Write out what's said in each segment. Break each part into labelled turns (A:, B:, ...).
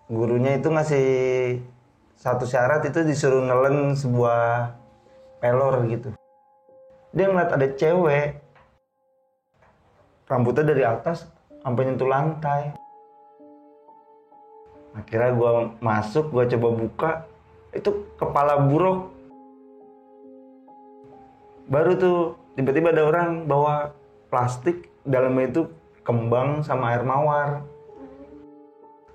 A: gurunya itu ngasih satu syarat, itu disuruh nelen sebuah pelor gitu. Dia ngeliat ada cewek, rambutnya dari atas sampai nyentuh lantai. Akhirnya gue masuk, gue coba buka, itu kepala buruk. Baru tuh tiba-tiba ada orang bawa plastik, dalamnya itu kembang sama air mawar.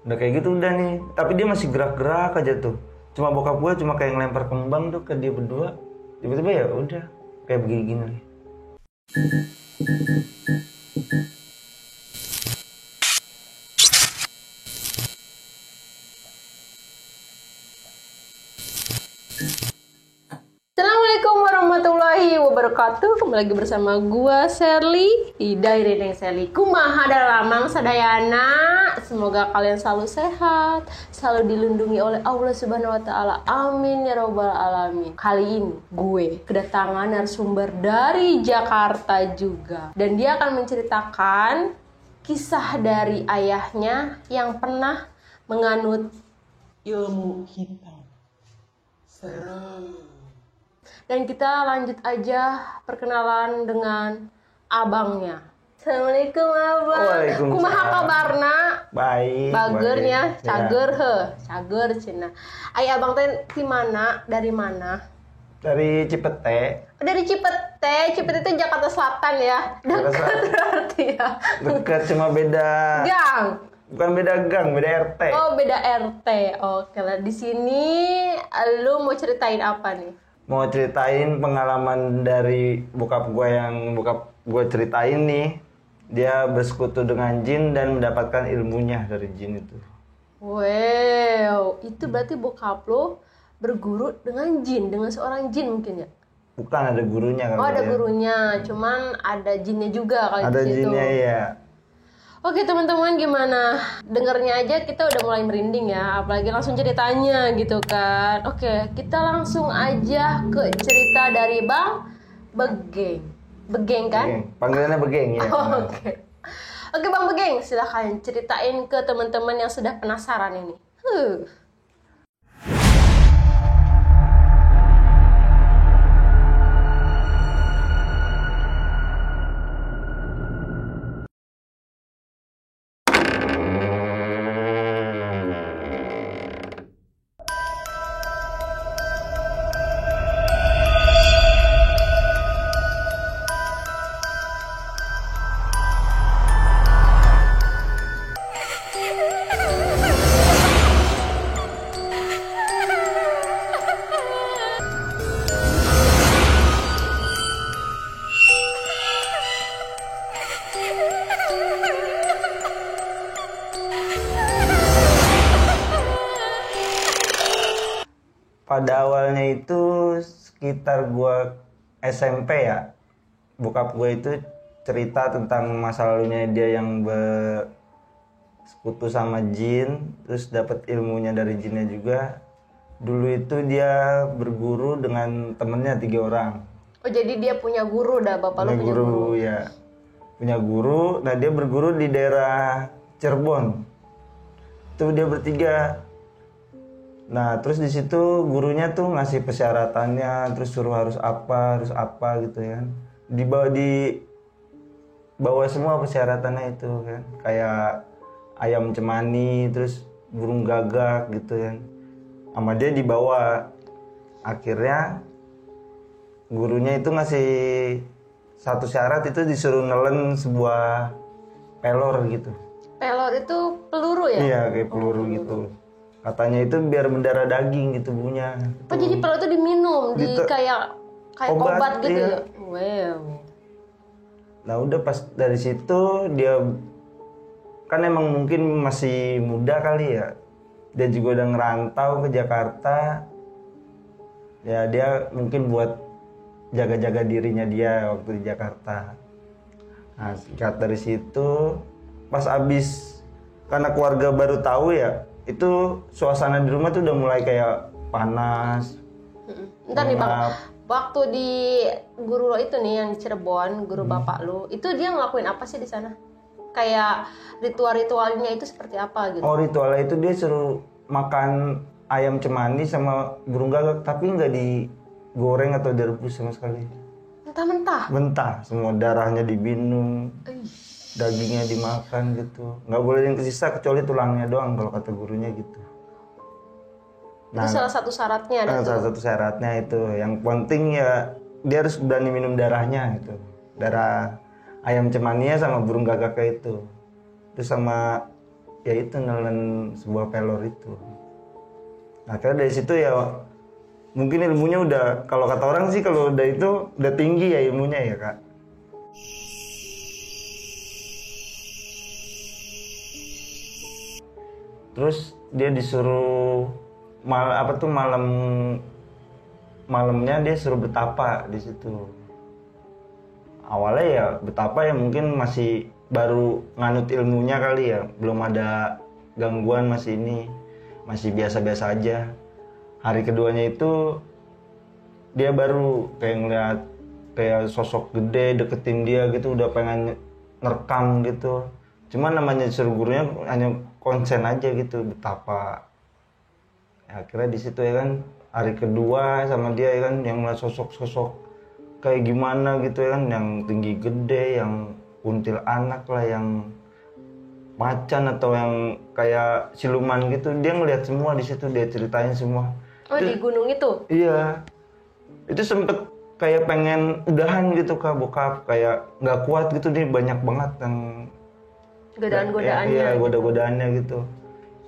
A: Udah kayak gitu udah nih, tapi dia masih gerak-gerak aja tuh. Cuma bokap gue cuma kayak ngelempar kembang tuh ke dia berdua. Tiba-tiba ya udah kayak begini nih.
B: Assalamualaikum warahmatullahi wabarakatuh. Kembali lagi bersama gua Sherly di Diary Neng Sherly. Kumaha dalamang sadayana. Semoga kalian selalu sehat, selalu dilindungi oleh Allah Subhanahu wa taala. Amin ya rabbal alamin. Kali ini gue kedatangan narasumber dari Jakarta juga, dan dia akan menceritakan kisah dari ayahnya yang pernah menganut ilmu hitam. Seru. Dan kita lanjut aja perkenalan dengan abangnya. Assalamualaikum abang.
A: Waalaikumsalam.
B: Kumaha kabarna?
A: Baik.
B: Bagernya,
A: baik.
B: cager
A: Ya.
B: cager cina. Aya abang teh di mana? Dari mana?
A: Dari Cipete.
B: Dari Cipete. Cipete itu Jakarta Selatan ya. Dekat berarti ya.
A: Dekat, cuma beda.
B: Gang.
A: Bukan beda gang, beda RT.
B: Oh, beda RT. Oke lah. Di sini lu mau ceritain apa nih?
A: Mau ceritain pengalaman dari bokap gue ceritain nih. Dia bersekutu dengan jin dan mendapatkan ilmunya dari jin itu.
B: Wow, itu berarti bokap lo berguru dengan jin, dengan seorang jin mungkin ya?
A: Bukan, ada gurunya kan.
B: Oh, ada gurunya, cuman ada jinnya juga kali
A: Ada
B: di situ.
A: jinnya ya.
B: Oke teman-teman, gimana? Dengernya aja kita udah mulai merinding ya, apalagi langsung ceritanya gitu kan. Oke, kita langsung aja ke cerita dari Bang Begeng. Begeng kan?
A: Begeng. Panggilannya Begeng ya.
B: Oh, Oke. Oke Bang Begeng, silahkan ceritain ke teman-teman yang sudah penasaran ini.
A: Pada awalnya itu sekitar gue SMP ya, bokap gue itu cerita tentang masa lalunya dia yang bersekutu sama jin, terus dapat ilmunya dari jinnya juga. Dulu itu dia berguru dengan temennya 3 orang.
B: Oh, jadi dia punya guru dah, bapak lo punya guru.
A: Ya, punya guru. Nah, dia berguru di daerah Cirebon. Itu dia bertiga. Nah, terus di situ gurunya tuh ngasih persyaratannya, terus suruh harus apa gitu kan. Dibawa semua persyaratannya itu kan. Kayak ayam cemani, terus burung gagak gitu kan. Sama dia dibawa. Akhirnya gurunya itu ngasih satu syarat, itu disuruh nelen sebuah pelor gitu.
B: Pelor itu peluru ya?
A: Iya, kayak peluru gitu. Katanya itu biar mendarah daging gitu bunyinya.
B: Oh, jadi peluru itu diminum, kayak obat gitu
A: iya.
B: ya? Wow.
A: Nah udah pas dari situ dia kan emang mungkin masih muda kali ya. Dia juga udah ngerantau ke Jakarta. Ya dia mungkin buat jaga-jaga dirinya dia waktu di Jakarta. Nah singkat dari situ, pas abis, karena keluarga baru tahu ya, itu suasana di rumah tuh udah mulai kayak panas.
B: Ntar nih Bang, waktu di guru lo itu nih yang di Cirebon, guru bapak lo, itu dia ngelakuin apa sih di sana? kayak ritual-ritualnya itu seperti apa gitu?
A: Oh, ritualnya itu dia suruh makan ayam cemani sama burung gagak, tapi nggak digoreng atau direbus sama sekali.
B: Mentah-mentah?
A: Mentah, semua darahnya diminum, dagingnya dimakan gitu. Nggak boleh yang kesisa kecuali tulangnya doang kalau kata gurunya gitu.
B: Itu salah satu syaratnya ada tuh.
A: Salah satu syaratnya itu. Yang penting ya dia harus berani minum darahnya gitu. Darah ayam cemania sama burung gagaknya itu. Terus sama ya itu nelen sebuah pelor itu. Nah, karena dari situ ya mungkin ilmunya udah, kalau kata orang sih kalau udah itu udah tinggi ya ilmunya ya Kak. Terus dia disuruh malamnya dia suruh betapa di situ. Awalnya ya betapa ya mungkin masih baru nganut ilmunya kali ya, belum ada gangguan, masih biasa-biasa aja. Hari keduanya itu dia baru kayak ngeliat kayak sosok gede deketin dia gitu, udah pengen ngerekam gitu. Cuman namanya disuruh gurunya hanya konsen aja gitu, betapa. Ya, akhirnya di situ ya kan hari kedua sama dia ya kan, yang ngeliat sosok-sosok kayak gimana gitu ya kan, yang tinggi gede, yang kuntil anak lah, yang macan atau yang kayak siluman gitu, dia ngeliat semua di situ, dia ceritain semua.
B: Oh, di gunung itu?
A: Iya, itu sempet kayak pengen udahan gitu Kak, bokap kayak nggak kuat gitu, dia banyak banget yang
B: godaan-godaannya.
A: Iya, goda-godaannya gitu.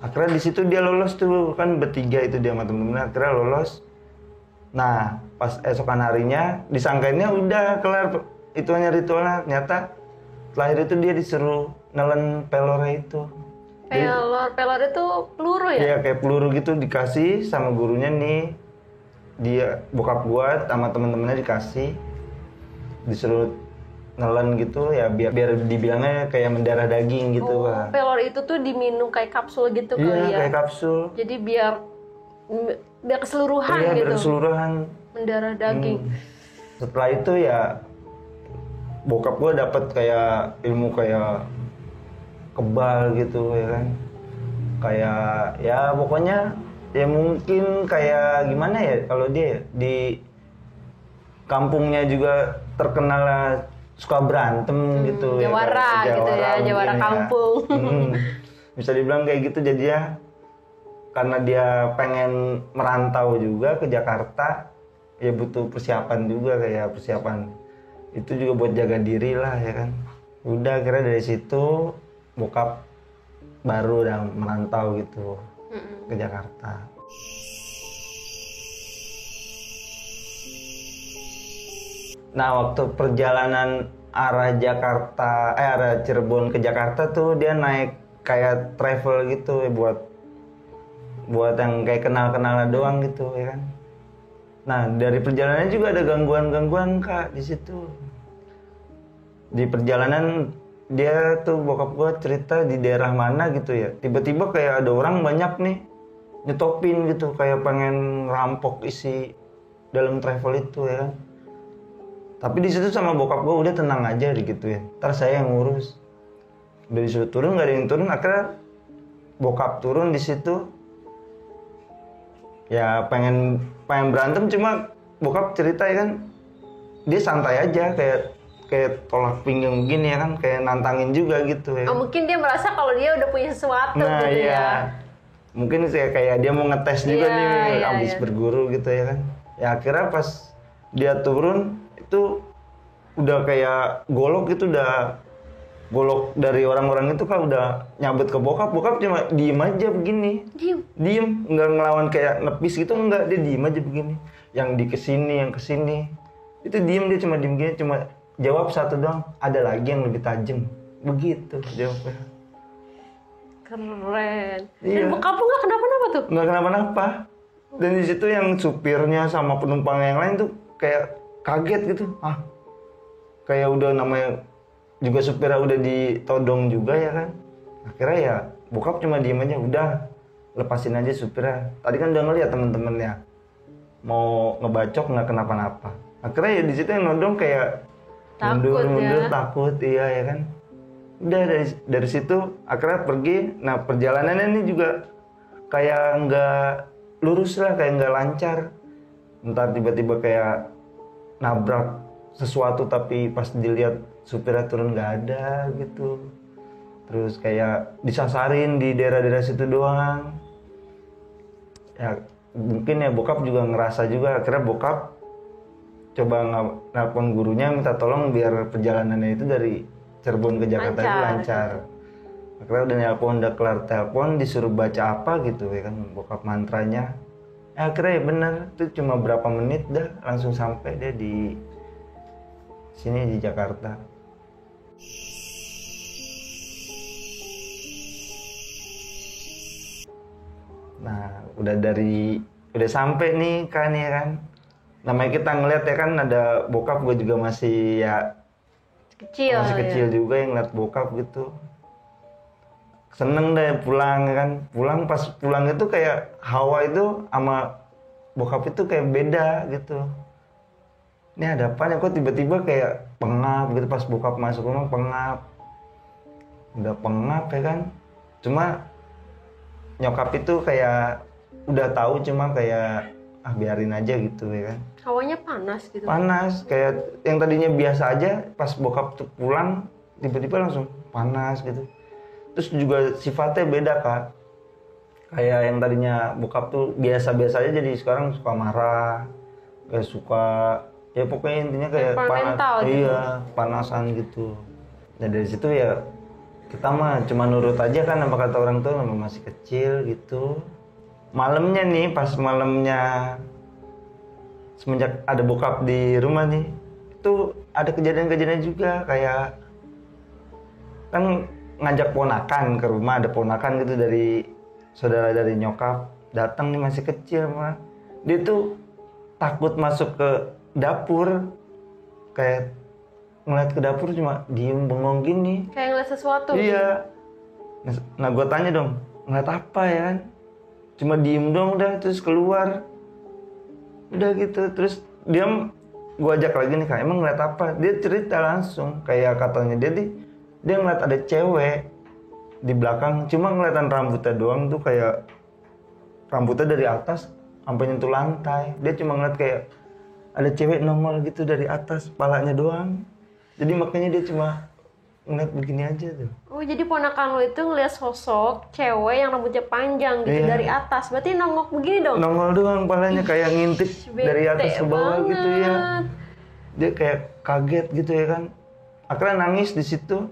A: Akhirnya di situ dia lolos tuh kan bertiga itu dia sama temen-temennya, akhirnya lolos. Nah, pas esokan harinya disangkainnya udah kelar itu hanya ritualnya, ternyata terakhir itu dia disuruh nelen pelornya itu.
B: Pelor itu peluru ya?
A: Iya, kayak peluru gitu dikasih sama gurunya nih. Dia bokap gua sama temen-temennya dikasih, disuruh nelen gitu ya, biar dibilangnya kayak mendarah daging gitu Pak.
B: Pelor itu tuh diminum kayak kapsul gitu kali ya?
A: Iya, kayak kapsul.
B: Jadi biar keseluruhan
A: iya,
B: gitu.
A: Biar keseluruhan.
B: Mendarah daging.
A: Setelah itu ya bokap gue dapet kayak ilmu kayak kebal gitu ya kan. Kayak ya pokoknya ya mungkin kayak gimana ya, kalau dia di kampungnya juga terkenal suka berantem gitu
B: jawara
A: ya,
B: gitu ya, jawara kampung.
A: Bisa dibilang kayak gitu, jadi ya karena dia pengen merantau juga ke Jakarta, ya butuh persiapan juga, kayak persiapan itu juga buat jaga diri lah ya kan. Udah kira dari situ bokap baru udah merantau gitu ke Jakarta. Nah, waktu perjalanan arah Cirebon ke Jakarta tuh dia naik kayak travel gitu ya, buat yang kayak kenal-kenalan doang gitu ya kan. Nah, dari perjalanannya juga ada gangguan-gangguan Kak di situ. Di perjalanan dia tuh bokap gua cerita di daerah mana gitu ya, tiba-tiba kayak ada orang banyak nih nyetopin gitu, kayak pengen rampok isi dalam travel itu ya kan. Tapi di situ sama bokap gue udah tenang aja digituin, ntar saya yang ngurus. Udah disuruh turun, nggak ada yang turun, akhirnya bokap turun di situ. Ya pengen berantem, cuma bokap cerita ya kan, dia santai aja kayak tolak pinggang begini ya kan, kayak nantangin juga gitu ya.
B: Oh, mungkin dia merasa kalau dia udah punya sesuatu
A: nah,
B: gitu
A: iya. Mungkin kayak dia mau ngetes juga nih, abis berguru gitu ya kan. Ya akhirnya pas dia turun itu udah kayak golok gitu, udah golok dari orang-orang itu kan udah nyabet ke bokap cuma diem aja begini, diem nggak ngelawan kayak nepis gitu, enggak, dia diem aja begini, yang kesini itu diem, dia cuma diem gini, cuma jawab satu doang, ada lagi yang lebih tajam, begitu jawabnya.
B: Keren.
A: Iya.
B: Dan bokap lu nggak kenapa-napa tuh?
A: Nggak kenapa-napa. Dan di situ yang supirnya sama penumpang yang lain tuh kayak kaget gitu, kayak udah namanya juga supirnya udah ditodong juga ya kan. Akhirnya ya bokap cuma diem aja, udah lepasin aja supirnya. Tadi kan udah ngeliat temen-temennya mau ngebacok, nggak kenapa-napa. Akhirnya ya di situ yang nodong kayak mundur, takut iya ya kan. Udah dari situ akhirnya pergi. Nah perjalanannya ini juga kayak nggak lurus lah, kayak nggak lancar. Entar tiba-tiba kayak nabrak sesuatu tapi pas dilihat supirnya turun nggak ada gitu. Terus kayak disasarin di daerah-daerah situ doang. Ya mungkin ya bokap juga ngerasa juga, akhirnya bokap coba nelpon gurunya minta tolong biar perjalanannya itu dari Cirebon ke Jakarta itu lancar. Akhirnya udah kelar telepon disuruh baca apa gitu ya kan bokap mantranya. Akhirnya ya benar itu cuma berapa menit dah langsung sampai dia di sini di Jakarta. Nah udah sampai nih kan ya kan. Namanya kita ngeliat ya kan ada bokap, gue juga masih kecil juga yang ngeliat bokap gitu. Seneng deh pulang kan. Pas pulang itu kayak hawa itu sama bokap itu kayak beda gitu. Ini ada apa nih kok tiba-tiba kayak pengap gitu pas bokap masuk rumah pengap. Udah pengap ya kan. Cuma nyokap itu kayak udah tahu cuma kayak biarin aja gitu ya kan.
B: Hawanya panas gitu.
A: Panas kayak yang tadinya biasa aja pas bokap tuh pulang tiba-tiba langsung panas gitu. Terus juga sifatnya beda Kak. Kayak yang tadinya bokap tuh biasa-biasa aja jadi sekarang suka marah. Kayak suka ya pokoknya intinya kayak panas.
B: Gitu.
A: Iya, panasan gitu. Nah dari situ ya kita mah cuma nurut aja kan apa kata orang tua, memang masih kecil gitu. Malamnya nih pas malamnya semenjak ada bokap di rumah nih itu ada kejadian-kejadian juga kayak kan ngajak ponakan ke rumah, ada ponakan gitu dari saudara dari nyokap datang nih masih kecil mah. Dia tuh takut masuk ke dapur, kayak ngeliat ke dapur cuma diem bengong gini.
B: Kayak ngeliat sesuatu.
A: Iya. Nah gue tanya dong, ngeliat apa ya kan? Cuma diem dong udah terus keluar. Udah gitu terus dia gue ajak lagi nih Kak, emang ngeliat apa? Dia cerita langsung kayak katanya dia ngeliat ada cewek di belakang, cuma ngeliatan rambutnya doang tuh kayak rambutnya dari atas sampai nyentuh lantai. Dia cuma ngeliat kayak ada cewek nongol gitu dari atas, kepalanya doang. Jadi makanya dia cuma ngeliat begini aja tuh.
B: Oh jadi ponakan lo itu ngeliat sosok cewek yang rambutnya panjang gitu dari atas. Berarti nongok begini dong?
A: Nongol doang, kepalanya kayak ngintip dari atas ke bawah banget. Gitu ya. Dia kayak kaget gitu ya kan. Akhirnya nangis di situ.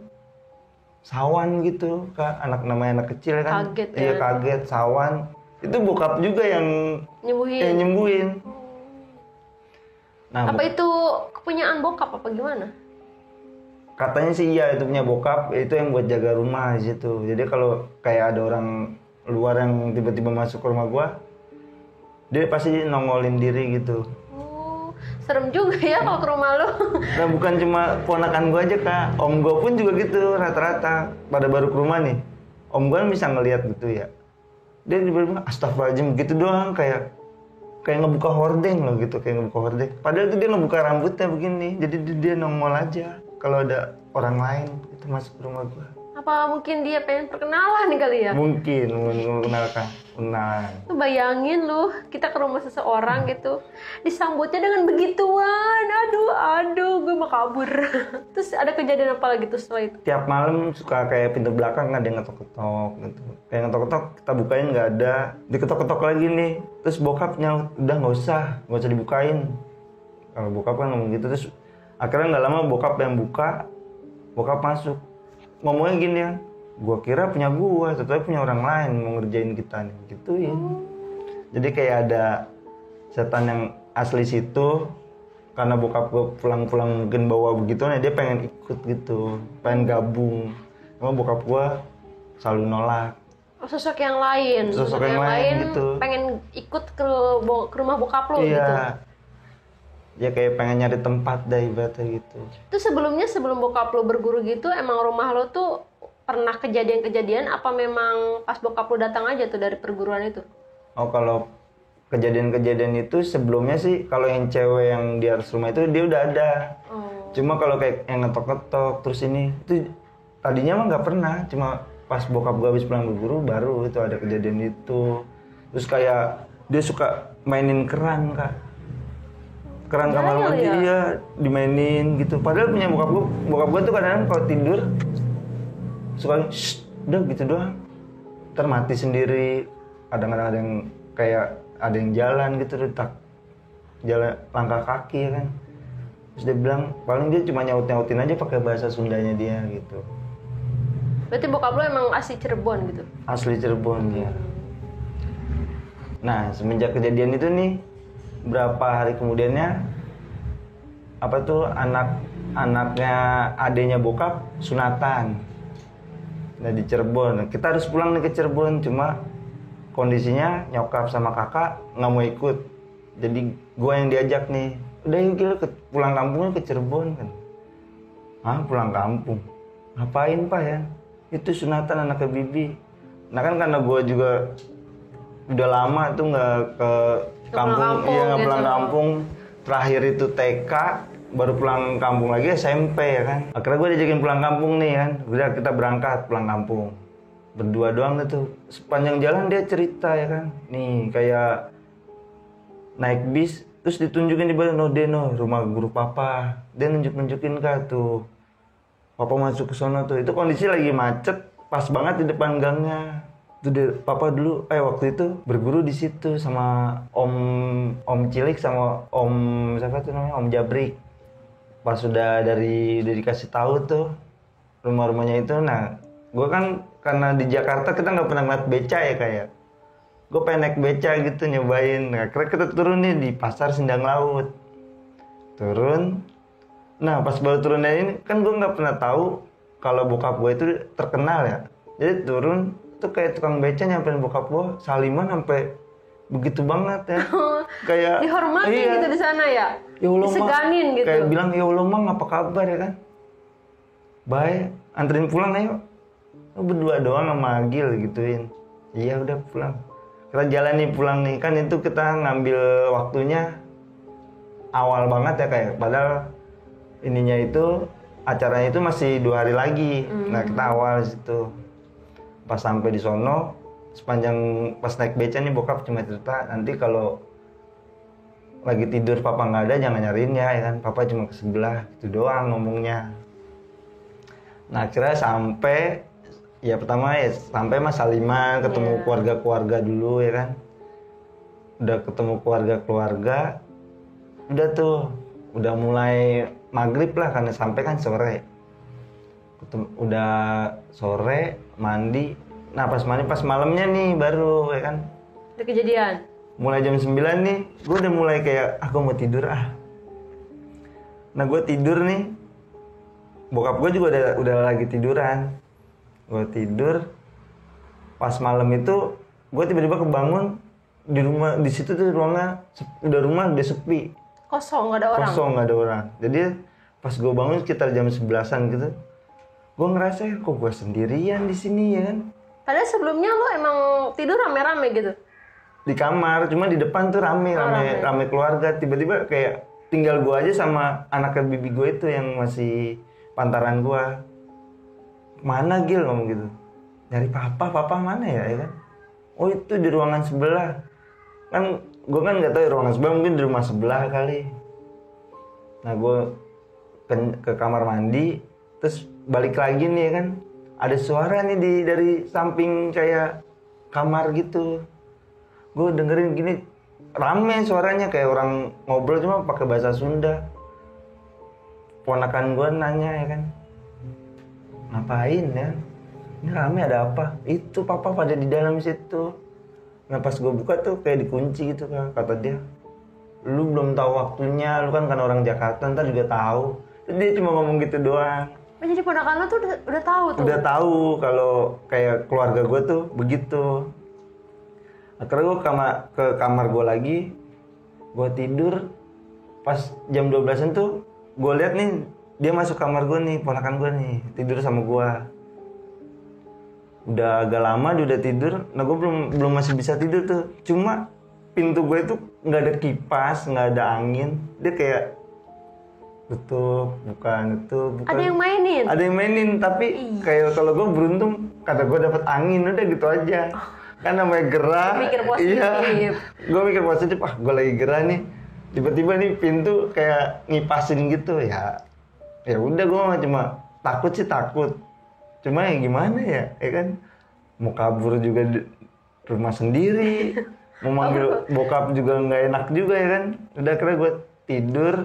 A: Sawan gitu Kak, namanya anak kecil kan.
B: Kaget ya.
A: Iya kaget, sawan. Itu bokap juga yang nyembuhin. Nah,
B: apa itu kepunyaan bokap apa gimana?
A: Katanya sih iya itu punya bokap, itu yang buat jaga rumah di situ. Jadi kalau kayak ada orang luar yang tiba-tiba masuk ke rumah gua, dia pasti nongolin diri gitu.
B: Oh, serem juga ya kalau ke rumah lu.
A: Nah bukan cuma ponakan gua aja Kak, om gua pun juga gitu rata-rata pada baru ke rumah nih. Om gua bisa ngelihat gitu ya. Dia tiba-tiba astagfirullahaladzim gitu doang kayak ngebuka hordeng loh gitu, kayak ngebuka hordeng. Padahal itu dia ngebuka rambutnya begini, jadi dia nongol aja. Kalau ada orang lain itu masuk ke rumah gua.
B: Apa mungkin dia pengen perkenalan kali ya?
A: Mungkin mengenalkan.
B: Lu bayangin lu, kita ke rumah seseorang gitu, disambutnya dengan begituan. Aduh, gue mau kabur. Terus ada kejadian apa lagi tuh setelah itu?
A: Tiap malam suka kayak pintu belakang ada yang ngetok-ketok gitu. Kayak ngetok-ketok, kita bukain nggak ada. Diketok-ketok lagi nih. Terus bokapnya udah nggak usah dibukain. Kalau bokap kan ngomong gitu, terus akhirnya nggak lama bokap yang buka, bokap masuk. Ngomongnya gini ya, gua kira punya gua, tapi punya orang lain mau ngerjain kita nih, gituin. Jadi kayak ada setan yang asli situ, karena bokap gua pulang-pulang mungkin bawa begitu, nah dia pengen ikut gitu, pengen gabung. Cuma bokap gua selalu nolak.
B: Oh, sosok yang lain
A: gitu.
B: Pengen ikut ke rumah bokap lo
A: iya.
B: gitu.
A: Ya kayak pengen nyari tempat dah ibaratnya gitu.
B: Itu sebelum bokap lo berguru gitu, emang rumah lo tuh pernah kejadian-kejadian apa memang pas bokap lo datang aja tuh dari perguruan itu?
A: Oh kalau kejadian-kejadian itu sebelumnya sih kalau yang cewek yang di atas rumah itu dia udah ada. Cuma kalau kayak yang ngetok-ngetok terus ini itu tadinya mah nggak pernah, cuma pas bokap gue habis pulang berguru baru itu ada kejadian itu. Terus kayak dia suka mainin keran kak, keran kamar mandi dia dimainin gitu. Padahal punya bokap gue tuh kadang-kadang kalau tidur suka udah gitu doang, ntar mati sendiri. Kadang-kadang ada yang kayak ada yang jalan gitu, tak jalan langkah kaki ya kan. Terus dia bilang paling dia cuma nyaut-nyautin aja pakai bahasa Sundanya dia gitu.
B: Berarti bokap lo emang asli Cirebon gitu?
A: Asli Cirebon ya. Nah semenjak kejadian itu nih, berapa hari kemudiannya apa tuh anaknya adenya bokap sunatan. Nah di Cirebon, kita harus pulang nih ke Cirebon, cuma kondisinya nyokap sama kakak nggak mau ikut. Jadi gue yang diajak nih, udah yuk gila pulang kampungnya ke Cirebon kan. Hah pulang kampung? Ngapain pak ya? Itu sunatan anaknya Bibi. Nah kan karena gue juga udah lama tuh nggak ke kampung, iya nggak pulang kampung. Terakhir itu TK, baru pulang kampung lagi SMP ya kan. Akhirnya gue diajakin pulang kampung nih kan. Udah kita berangkat pulang kampung. Berdua doang tuh. Sepanjang jalan dia cerita ya kan. Nih kayak naik bis, terus ditunjukin di bawah Deno, rumah guru papa. Dia nunjukin kak tuh. Papa masuk ke sono tuh. Itu kondisi lagi macet, pas banget di depan gangnya. Itu papa dulu waktu itu berguru di situ sama Om Cilik sama Om siapa tuh namanya? Om Jabrik. Pas sudah dari dikasih tahu tuh rumah-rumahnya itu. Nah, gue kan karena di Jakarta kita nggak pernah ngeliat beca ya kayak. Gue pengen naik beca gitu nyobain. Nah, akhirnya kita turun nih di Pasar Sindang Laut. Turun. Nah pas baru turun dari ini kan gue nggak pernah tahu kalau bokap gue itu terkenal ya. Jadi turun tuh kayak tukang beca nyamperin bokap gue saliman sampai begitu banget ya. Kayak
B: dihormati gitu di sana ya.
A: Ya Allah,
B: diseganin gitu.
A: Kayak bilang ya Allah mang apa kabar ya kan. Baik, anterin pulang ayo. Lu berdua doang sama Agil gituin. Iya udah pulang. Kita jalan nih pulang nih kan itu kita ngambil waktunya awal banget ya kayak padahal ininya itu acaranya itu masih 2 hari lagi. Nah kita awal situ pas sampai di sono sepanjang pas naik beca nih bokap cuma cerita nanti kalau lagi tidur papa nggak ada jangan nyariin ya kan papa cuma ke sebelah gitu doang ngomongnya. Nah akhirnya sampai ya pertama ya sampai mas saliman ketemu keluarga dulu ya kan. Udah ketemu keluarga udah tuh udah mulai maghrib lah karena sampai kan sore. Udah sore mandi. Nah pas malamnya nih baru ya kan.
B: Ada kejadian.
A: Mulai jam 9 nih, gue udah mulai kayak aku mau tidur ah. Nah gue tidur nih. Bokap gue juga udah lagi tiduran. Gue tidur. Pas malam itu gue tiba-tiba kebangun di rumah di situ tuh rumah udah sepi.
B: Kosong, nggak ada orang. Jadi pas gue bangun sekitar jam 11-an gitu, gue ngerasa kok gue sendirian di sini ya kan. Padahal sebelumnya lo emang tidur rame-rame gitu?
A: Di kamar, cuma di depan tuh rame keluarga. Tiba-tiba kayak tinggal gue aja sama anaknya bibi gue itu yang masih pantaran gue. Mana Gil ngomong gitu. Nyari papa mana ya kan. Oh itu di ruangan sebelah. Kan gue kan nggak tahu ruangan sebelah, mungkin di rumah sebelah kali. Nah gue ke kamar mandi, terus balik lagi nih kan, ada suara nih dari samping kayak kamar gitu. Gue dengerin gini, rame suaranya kayak orang ngobrol cuma pakai bahasa Sunda. Ponakan gue nanya ya kan, ngapain ya? Ini rame ada apa? Itu papa pada di dalam situ. Nah pas gue buka tuh kayak dikunci gitu kan, kata dia. Lu belum tahu waktunya, lu kan orang Jakarta, ntar juga tahu. Dia cuma ngomong gitu doang.
B: Oh, jadi ponakan lo tuh udah tahu tuh?
A: Udah tahu kalau kayak keluarga gue tuh begitu. Akhirnya gue ke kamar gue lagi, gue tidur. Pas jam 12-an tuh, gue lihat nih dia masuk kamar gue nih, ponakan gue nih, tidur sama gue. Udah agak lama dia udah tidur, nah gue belum masih bisa tidur tuh. Cuma pintu gue itu nggak ada kipas, nggak ada angin, dia kayak tutup, bukan.
B: Ada yang mainin?
A: Ada yang mainin, tapi kayak kalau gue beruntung, kata gue dapet angin, udah gitu aja. Kan namanya gerah.
B: Mikir positif.
A: Iya, gue mikir positif, gue lagi gerah nih. Tiba-tiba nih pintu kayak ngipasin gitu ya. Ya udah gue cuma takut sih takut. Cuma ya gimana ya kan? Mau kabur juga di rumah sendiri. Mau manggil bokap juga nggak enak juga ya kan. Udah akhirnya gue tidur.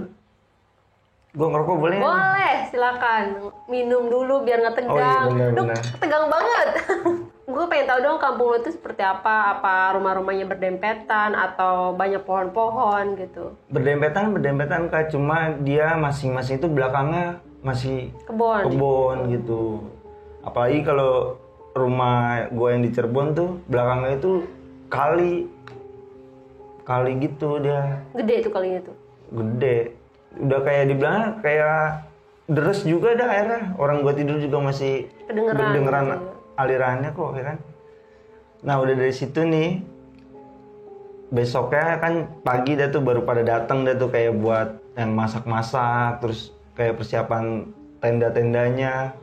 A: Gue ngerokok boleh?
B: Boleh, silakan. Minum dulu biar nggak tegang.
A: Oh iya benar.
B: Tegang banget. Gue pengen tahu dong kampung lo itu seperti apa? Apa rumah-rumahnya berdempetan atau banyak pohon-pohon gitu?
A: Berdempetan Kak, cuma dia masing-masing itu belakangnya masih kebun gitu. Apalagi kalau rumah gue yang di Cirebon tuh belakangnya itu kali gitu dia.
B: Gede tuh kalinya tuh.
A: Gede. Udah kayak dibilang kayak deres juga dah airnya. Orang gua tidur juga masih kedengeran gitu. Alirannya kok ya kan. Nah udah dari situ nih, besoknya kan pagi dah tuh baru pada datang dah tuh kayak buat yang masak-masak, terus kayak persiapan tenda-tendanya.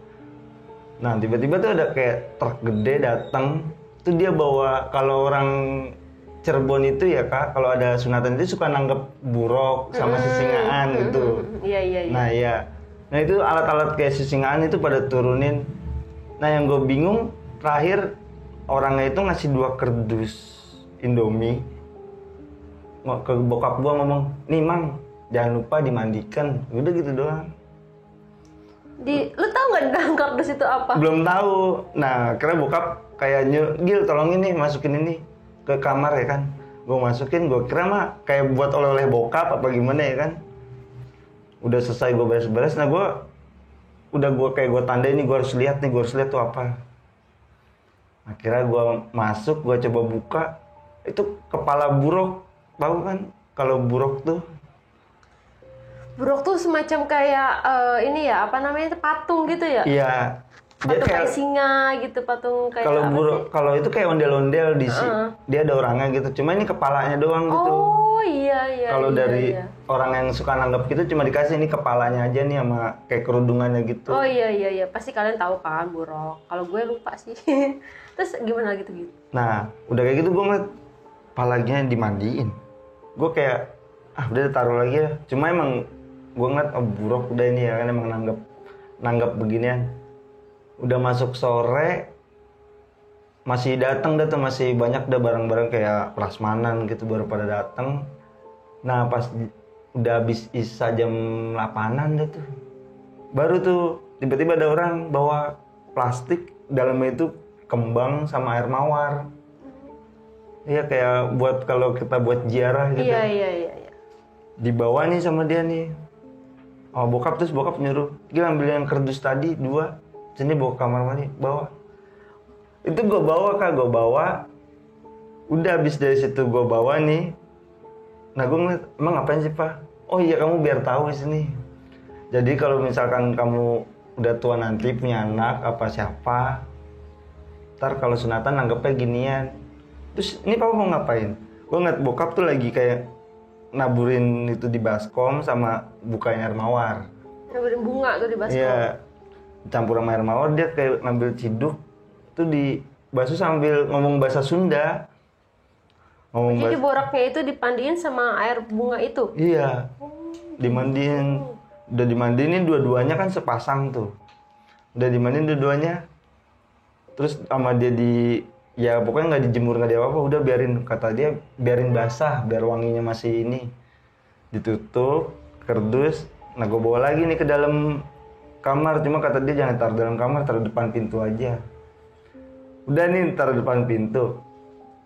A: Nah tiba-tiba tuh ada kayak truk gede datang, tuh dia bawa, kalau orang Cirebon itu ya Kak, kalau ada sunatan itu suka nanggep buruk sama sisingaan gitu.
B: Iya.
A: Nah iya, nah itu alat-alat kayak sisingaan itu pada turunin. Nah yang gue bingung terakhir orangnya itu ngasih 2 kardus Indomie. Ke bokap gue ngomong, nih Mang, jangan lupa dimandikan. Udah gitu doang.
B: Lu tahu nggak dalam kardus itu apa?
A: Belum tahu. Nah karena bokap kayak Gil tolongin nih masukin ini ke kamar ya kan. Gue masukin, gue kira mah kayak buat oleh-oleh bokap apa gimana ya kan. Udah selesai gue beres-beres, nah gue kayak gue tandain nih, gue harus lihat tuh apa. Akhirnya gue masuk, gue coba buka, itu kepala buruk. Tahu kan kalau buruk tuh?
B: Buruk tuh semacam kayak ini ya, apa namanya itu, patung gitu ya?
A: Iya.
B: Patung kayak singa gitu, patung kayak
A: kalau buruk, kalau itu kayak ondel-ondel dia ada orangnya gitu. Cuma ini kepalanya doang gitu.
B: Oh iya.
A: Kalau dari orang yang suka nanggap gitu cuma dikasih ini kepalanya aja nih sama kayak kerudungannya gitu.
B: Oh iya. Pasti kalian tahu kan buruk. Kalau gue lupa sih. Terus gimana gitu? Nah,
A: udah kayak gitu gue ngeliat kepalanya dimandiin. Gue kayak udah taruh lagi ya. Cuma emang gue ngeliat buruk udah ini ya kan emang nanggap beginian. Udah masuk sore masih datang masih banyak barang-barang kayak prasmanan gitu baru pada datang. Nah pas udah habis isa jam 8-an tuh baru tuh tiba-tiba ada orang bawa plastik, dalamnya itu kembang sama air mawar. Iya kayak buat kalau kita buat ziarah gitu.
B: Iya.
A: Dibawa nih sama dia nih. Oh bokap nyuruh, "Gila ambil yang kardus tadi 2. Sini bawa ke kamar mandi, bawa." Itu gue bawa. Udah habis dari situ gue bawa nih. Nah gue ngeliat, emang ngapain sih Pak? Oh iya kamu biar tahu di sini. Jadi kalau misalkan kamu udah tua nanti punya anak apa siapa, ntar kalau sunatan anggapnya ginian. Terus ini Papa mau ngapain? Gue ngeliat bokap tuh lagi kayak naburin itu di baskom sama bukain air mawar.
B: Naburin bunga tuh di baskom.
A: Iya. Campur sama air mawar, dia kayak ngambil ciduk tuh di basuh sambil ngomong bahasa Sunda.
B: Jadi boraknya itu dipandiin sama air bunga itu?
A: Iya. Dimandiin. Udah dimandiin dua-duanya kan sepasang tuh. Udah dimandiin dua-duanya. Terus sama dia ya pokoknya nggak dijemur nggak apa-apa, udah biarin, kata dia biarin basah biar wanginya masih ini. Ditutup kardus. Nah gue bawa lagi nih ke dalam kamar, cuma kata dia jangan taruh dalam kamar, taruh depan pintu aja. Udah nih taruh depan pintu.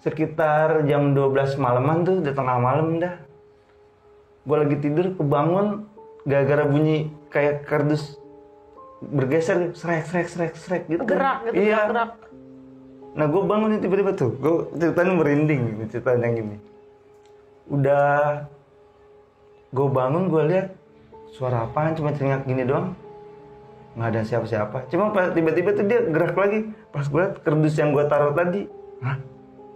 A: Sekitar jam 12 malaman tuh, udah tengah malam dah. Gue lagi tidur kebangun gara-gara bunyi kayak kardus bergeser, srek gitu.
B: Gerak gitu,
A: iya.
B: gerak.
A: Nah gue bangun nih tiba-tiba tuh, gue ceritanya merinding, ceritanya gini. Udah gue bangun, gue lihat suara apaan, cuma teriak gini doang. Nggak ada siapa-siapa. Cuma pas tiba-tiba tuh dia gerak lagi. Pas gue liat kardus yang gue taruh tadi,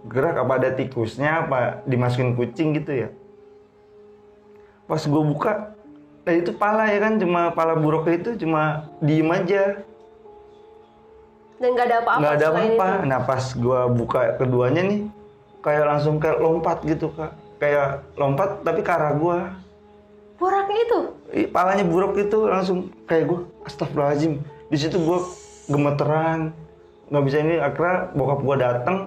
A: gerak, apa ada tikusnya, apa dimasukin kucing gitu ya. Pas gue buka, Nah itu pala ya kan, cuma pala buruknya itu cuma diem aja.
B: Dan nggak ada apa-apa.
A: Nggak ada
B: selain
A: apa-apa.
B: itu.
A: Nah pas gue buka keduanya nih, kayak langsung kayak lompat gitu kak. Kayak lompat tapi ke arah gue.
B: Boraknya itu?
A: Palanya buruk itu langsung kayak gue, astagfirullahaladzim. Di situ gue gemeteran, nggak bisa ini. Akhirnya bokap gue datang,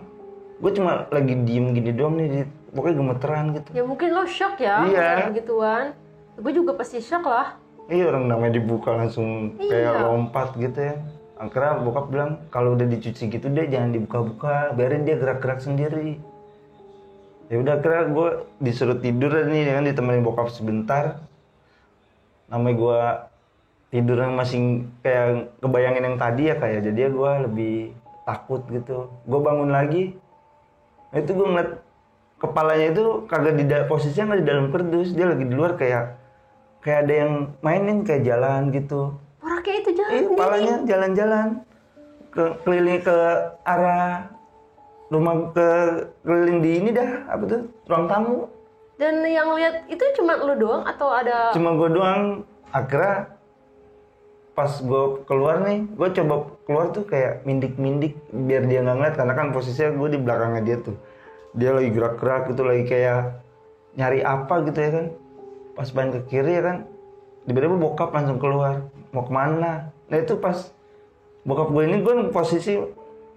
A: gue cuma lagi diem gini doang nih, pokoknya gemeteran gitu.
B: Ya mungkin lo shock ya,
A: Iya.
B: begituan. Gue juga pasti shock lah.
A: Iya orang namanya dibuka langsung kayak
B: Iya.
A: lompat gitu ya. Akhirnya bokap bilang kalau udah dicuci gitu deh jangan dibuka-buka, biarin dia gerak-gerak sendiri. Ya udah akhirnya gue disuruh tidur nih kan, ditemenin bokap sebentar. Namanya gue tidur yang masih kayak kebayangin yang tadi ya kayak, jadi ya gue lebih takut gitu. Gue bangun lagi, itu gue ngeliat kepalanya itu kagak posisinya nggak di dalam kerdus, dia lagi di luar kayak ada yang mainin kayak jalan gitu.
B: Boraknya itu jalan sendiri.
A: Kepalanya jalan-jalan keliling ke arah rumah, ke keliling di ini dah apa tuh ruang tamu.
B: Dan yang lihat itu cuma lo doang atau ada?
A: Cuma gue doang. Akhirnya pas gue keluar nih, gue coba keluar tuh kayak mindik-mindik biar dia nggak ngeliat, karena kan posisinya gue di belakangnya dia tuh. Dia lagi gerak-gerak gitu, lagi kayak nyari apa gitu ya kan. Pas main ke kiri ya kan, tiba-tiba bokap langsung keluar. Mau kemana? Nah itu pas bokap gue ini, gue posisi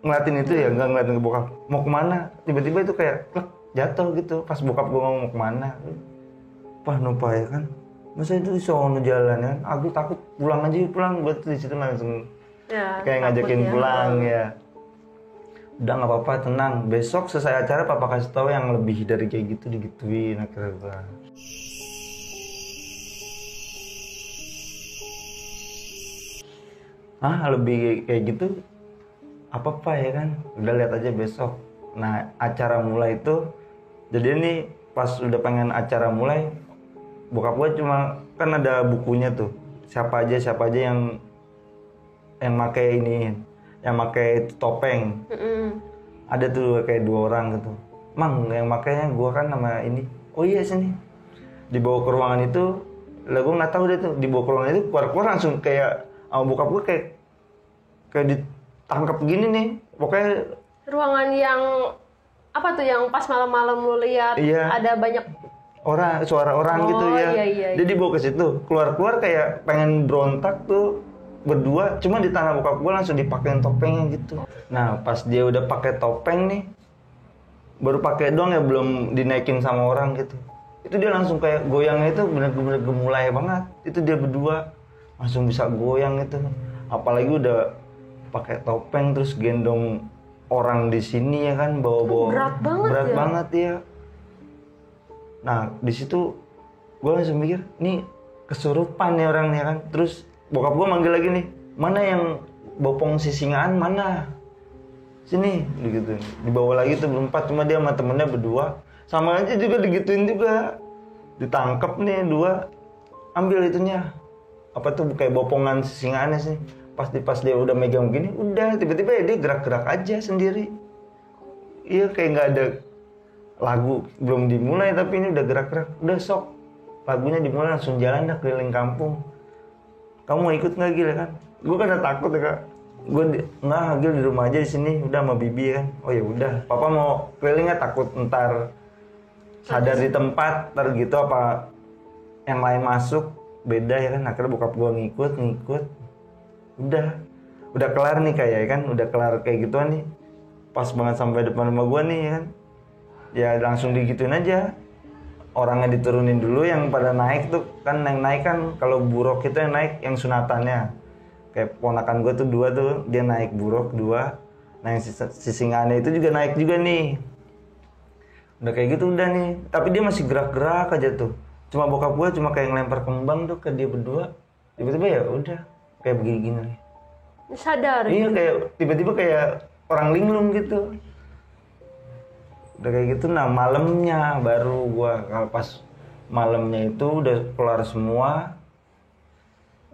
A: ngeliatin itu ya, nggak ngeliatin ke bokap. Mau kemana? Tiba-tiba itu kayak klek, jatuh gitu. Pas bokap gue ngomong mau kemana, wah lupa ya kan. Masa itu di sono jalan ya? Aku takut, pulang aja pulang. Gue tuh di situ langsung
B: Ya,
A: kayak ngajakin
B: takut ya.
A: pulang ya. Udah nggak apa-apa, tenang. Besok selesai acara papa kasih tahu yang lebih dari kayak gitu, digituin akhirnya gue. Lebih kayak gitu apa ya kan, udah lihat aja besok. Nah acara mulai itu, jadi ini pas udah pengen acara mulai, bokap gue cuma kan ada bukunya tuh, siapa aja yang pakai ini, yang pakai topeng. Ada tuh kayak 2 orang gitu. Mang yang makainya gue kan nama ini, oh iya sini, dibawa ke ruangan itu. Lah gue nggak tahu deh tuh, dibawa ke ruangan itu keluar langsung kayak sama bokap gue kayak ditangkap gini nih, pokoknya.
B: Ruangan yang apa tuh yang pas malam-malam lu lihat?
A: Iya.
B: Ada banyak
A: Suara orang gitu ya.
B: Iya.
A: Dia dibawa ke situ, keluar kayak pengen berontak tuh berdua, cuma di tangan bokap gue langsung dipakein topengnya gitu. Nah pas dia udah pakai topeng nih, baru pakai doang ya, belum dinaikin sama orang gitu. Itu dia langsung kayak goyangnya itu bener-bener gemulai banget. Itu dia berdua langsung bisa goyang itu. Apalagi udah pakai topeng terus gendong orang di sini ya kan, bawa-bawa.
B: Berat ya?
A: Banget ya. Nah di situ gue langsung mikir, nih kesurupan nih orangnya kan. Terus bokap gue manggil lagi nih, mana yang bopong sisingaan mana? Sini, gitu. Dibawa lagi tuh berempat, cuma dia sama temennya berdua. Sama aja juga digituin juga. Ditangkap nih 2, ambil itunya. Apa tuh kayak bopongan sisingaannya sih. Pas dia udah megang begini, udah tiba-tiba ya dia gerak-gerak aja sendiri. Iya kayak nggak ada lagu, belum dimulai tapi ini udah gerak-gerak. Udah sok, lagunya dimulai langsung jalan dah keliling kampung. Kamu mau ikut nggak Gil kan? Gue kan udah takut ya kak. Gue nggak, Gil di rumah aja di sini, udah sama bibi kan. Oh ya udah, papa mau keliling nggak, takut ntar sadar di tempat, ntar gitu apa yang lain masuk beda ya kan. Akhirnya bokap gue ngikut. Udah kelar nih kayak kan, udah kelar kayak gituan nih. Pas banget sampai depan rumah gue nih ya kan. Ya langsung digituin aja. Orangnya diturunin dulu, yang pada naik tuh kan, yang naik kan kalau buruk itu yang naik yang sunatannya. Kayak ponakan gue tuh 2 tuh, dia naik buruk 2. Nah yang sisingannya itu juga naik juga nih. Udah kayak gitu udah nih, tapi dia masih gerak-gerak aja tuh. Cuma bokap gue cuma kayak ngelempar kembang tuh ke dia berdua. Tiba-tiba ya udah kayak begini nih.
B: Sadar.
A: Iya kayak tiba-tiba kayak orang linglung gitu. Udah kayak gitu, nah malamnya baru gua, kalau pas malamnya itu udah kelar semua.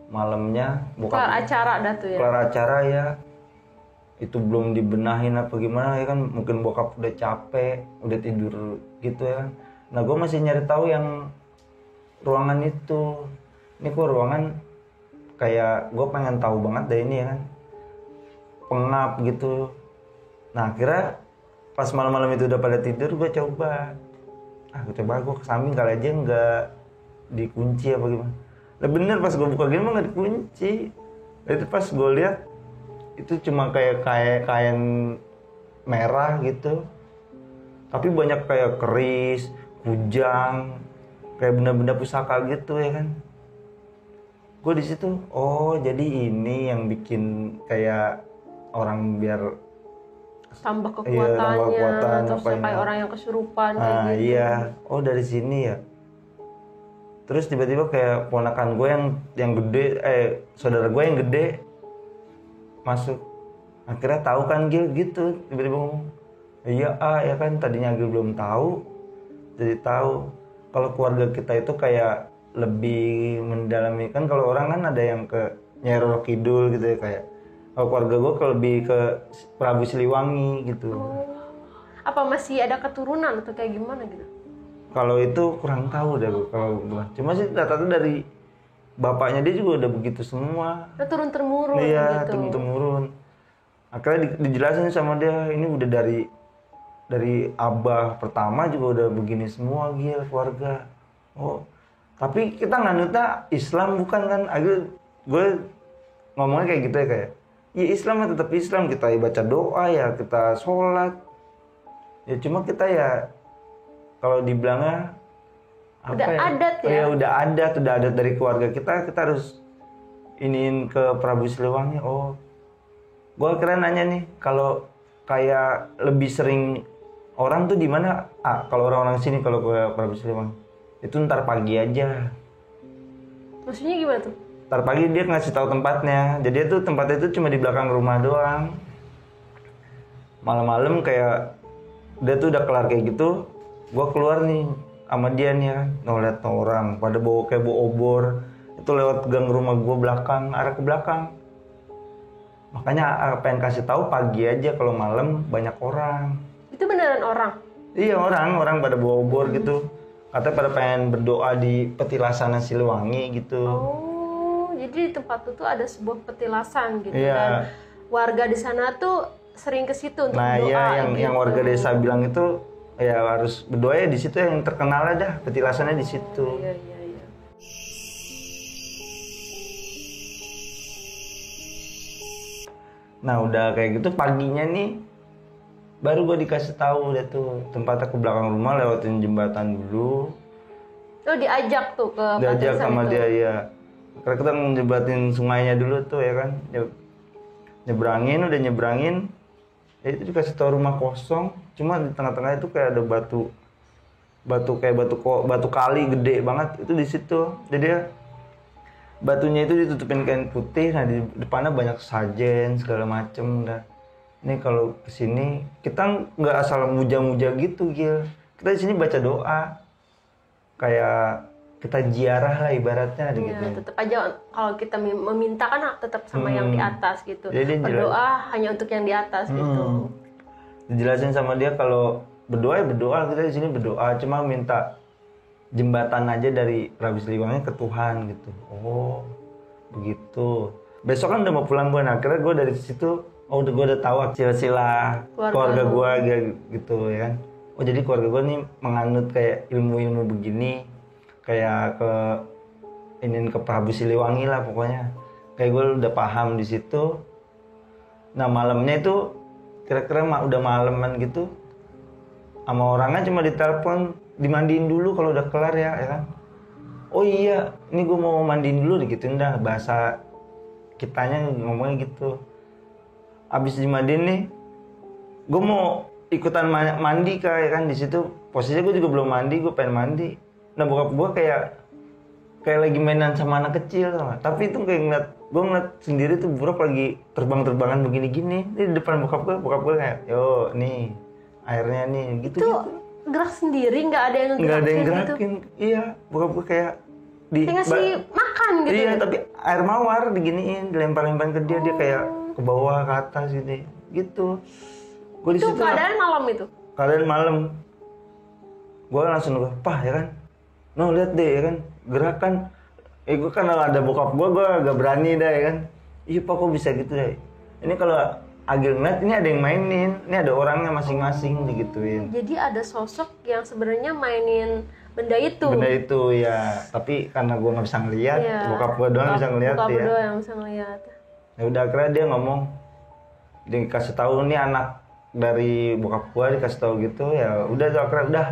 A: Malamnya
B: Kelar acara dah tuh ya.
A: Kelar acara ya. Itu belum dibenahin apa gimana ya kan, mungkin bokap udah capek, udah tidur gitu ya kan. Nah gua masih nyari tahu yang ruangan itu. ini kok ruangan kayak gue pengen tahu banget deh ini ya kan, pengap gitu. Nah akhirnya pas malam-malam itu udah pada tidur, gue coba gue ke samping kali aja nggak dikunci apa gimana. Nah bener pas gue buka gini mah nggak dikunci. Itu pas gue lihat itu cuma kayak kain merah gitu, tapi banyak kayak keris, kujang, kayak benda-benda pusaka gitu ya kan. Gue di situ, oh jadi ini yang bikin kayak orang biar
B: tambah kekuatannya, terus kayak orang yang kesurupan kayak gitu.
A: Iya, oh dari sini ya. Terus tiba-tiba kayak ponakan gue yang gede, saudara gue yang gede masuk. Akhirnya tahu kan Gil gitu, tiba-tiba ngomong, iya ya kan tadinya Gil belum tahu, jadi tahu kalau keluarga kita itu kayak lebih mendalami. Kan kalau orang kan ada yang ke Nyai Roro Kidul gitu ya, kayak kalau keluarga gue lebih ke Prabu Siliwangi gitu.
B: Apa masih ada keturunan atau kayak gimana gitu?
A: Kalau itu kurang tahu deh kalau gue. Cuma sih rata-rata dari bapaknya dia juga udah begitu semua.
B: Turun temurun
A: iya,
B: gitu.
A: turun temurun. Akhirnya dijelasin sama dia, ini udah dari abah pertama juga udah begini semua Gil keluarga. Oh, tapi kita nganutnya Islam bukan kan? Akhirnya gue ngomongnya kayak gitu ya, kayak ya Islam ya tetap Islam, kita ya baca doa ya, kita sholat ya, cuma kita ya kalau dibilangnya
B: udah adat ya?
A: Ya udah adat dari keluarga kita harus iniin ke Prabu Siliwangi. Oh, gue kira nanya nih, kalau kayak lebih sering orang tuh di mana? Kalau orang-orang sini kalau ke Prabu Siliwangi itu ntar pagi aja.
B: Maksudnya gimana tuh?
A: Ntar pagi dia ngasih tahu tempatnya. Jadi itu tempatnya itu cuma di belakang rumah doang. Malam-malam kayak dia tuh udah kelar kayak gitu, gua keluar nih sama dia nih kan, ngeliat orang pada bawa obor itu lewat gang rumah gua belakang, arah ke belakang. Makanya pengen kasih tahu pagi aja, kalau malam banyak orang.
B: Itu beneran orang?
A: Iya, orang pada bawa obor gitu. Katanya pada pengen berdoa di petilasan Siliwangi gitu.
B: Oh, jadi di tempat itu ada sebuah petilasan gitu.
A: Iya.
B: Dan warga di sana tuh sering ke situ untuk
A: berdoa. Nah, iya, yang warga desa bilang itu ya harus berdoa ya di situ, yang terkenal aja petilasannya di situ.
B: Iya.
A: Nah, udah kayak gitu paginya nih baru gue dikasih tahu udah tuh tempatnya ke belakang rumah, lewatin jembatan dulu.
B: Oh, diajak tuh ke
A: diajak sama
B: itu.
A: Dia ya. Karena kita ngejebatin sungainya dulu tuh ya kan. Udah nyebrangin. Ya itu dikasih tahu rumah kosong, cuma di tengah-tengah itu kayak ada batu kali gede banget itu di situ. Jadi ya batunya itu ditutupin kain putih, nah di depannya banyak sajen segala macem. Dah ini kalau kesini kita nggak asal muja-muja gitu Gil, kita di sini baca doa kayak kita ziarah lah ibaratnya
B: gitu.
A: Gitu.
B: Tetap aja kalau kita meminta kan tetap sama yang di atas gitu.
A: Jadi
B: berdoa hanya untuk yang di atas gitu.
A: Dijelasin sama dia kalau berdoa ya berdoa, kita di sini berdoa cuma minta jembatan aja dari Prabu Siliwangi ke Tuhan gitu. Oh begitu. Besok kan udah mau pulang gue, nah akhirnya gue dari situ gue udah tahu silsilah keluarga gue gitu ya kan. Oh jadi keluarga gue nih menganut kayak ilmu-ilmu begini, kayak ke Prabu Siliwangi lah pokoknya. Kayak gue udah paham di situ. Nah malamnya itu kira-kira udah malaman gitu, sama orangnya cuma ditelepon dimandiin dulu kalau udah kelar ya kan. Oh iya, ini gue mau mandiin dulu digituin dah, bahasa kitanya ngomongnya gitu. Abis dimandiin nih, gue mau ikutan mandi kayak kan di situ. Posisinya gue juga belum mandi, gue pengen mandi. Nah bokap gue kayak lagi mainan sama anak kecil, tapi itu kayak gue ngeliat sendiri tuh buruk lagi terbang-terbangan begini-gini. Di depan bokap gue kayak, yo nih airnya nih gitu.
B: Itu gerak sendiri, nggak ada yang
A: gerakin
B: gitu.
A: Iya, bokap gue kayak
B: ngasih makan gitu.
A: Iya, tapi air mawar diginiin, dilempar-lemparin ke dia, dia kayak ke bawah ke atas gitu. Gue di situ
B: keadaan malam itu.
A: Keadaan malam. Gue langsung pah ya kan. No lihat deh ya kan, gerakan Gue kan ada bokap gue agak berani dah ya kan. Iya pak kok bisa gitu ya. Ini kalau Agil ngeliat ini ada yang mainin, ini ada orangnya masing-masing digituin.
B: Jadi ada sosok yang sebenarnya mainin benda itu.
A: Benda itu ya, tapi karena gue nggak bisa ngeliat, bokap gue doang bisa ngeliat ya.
B: Bokap doang yang bisa ngeliat.
A: Ya udah akhirnya dia ngomong, dikasih tahu nih anak dari bokap gue dikasih tahu gitu ya. Udah akhirnya udah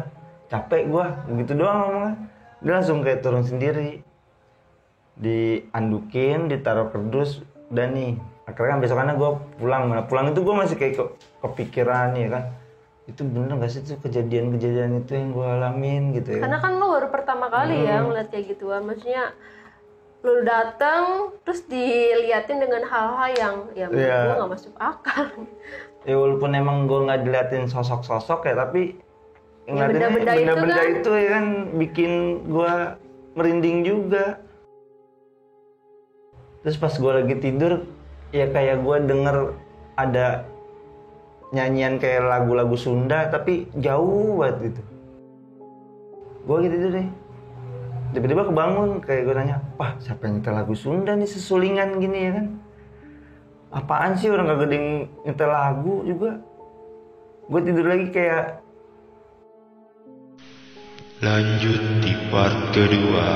A: capek gue, begitu doang ngomongnya. Dia langsung kayak turun sendiri, diandukin, ditaruh kerdus, udah nih. Akhirnya kan besokannya gue pulang itu gue masih kayak kepikiran ya kan, itu bener gak sih tuh kejadian-kejadian itu yang gue alamin gitu ya.
B: Karena kan lo baru pertama kali ya ngeliat kayak gituan, maksudnya lo datang terus diliatin dengan hal-hal yang ya menurut gue gak masuk akal.
A: Ya walaupun emang gue gak diliatin sosok-sosok ya, tapi ngeliatinnya
B: benda-benda
A: itu ya kan bikin gue merinding juga. Terus pas gue lagi tidur ya kayak gue denger ada nyanyian kayak lagu-lagu Sunda tapi jauh banget gitu. Gue gitu deh. Tiba-tiba kebangun kayak gue nanya, "Pah, siapa yang nyetel lagu Sunda nih sesulingan gini ya kan? Apaan sih orang kagak ada yang nyetel lagu juga." Gue tidur lagi kayak
C: lanjut di part kedua.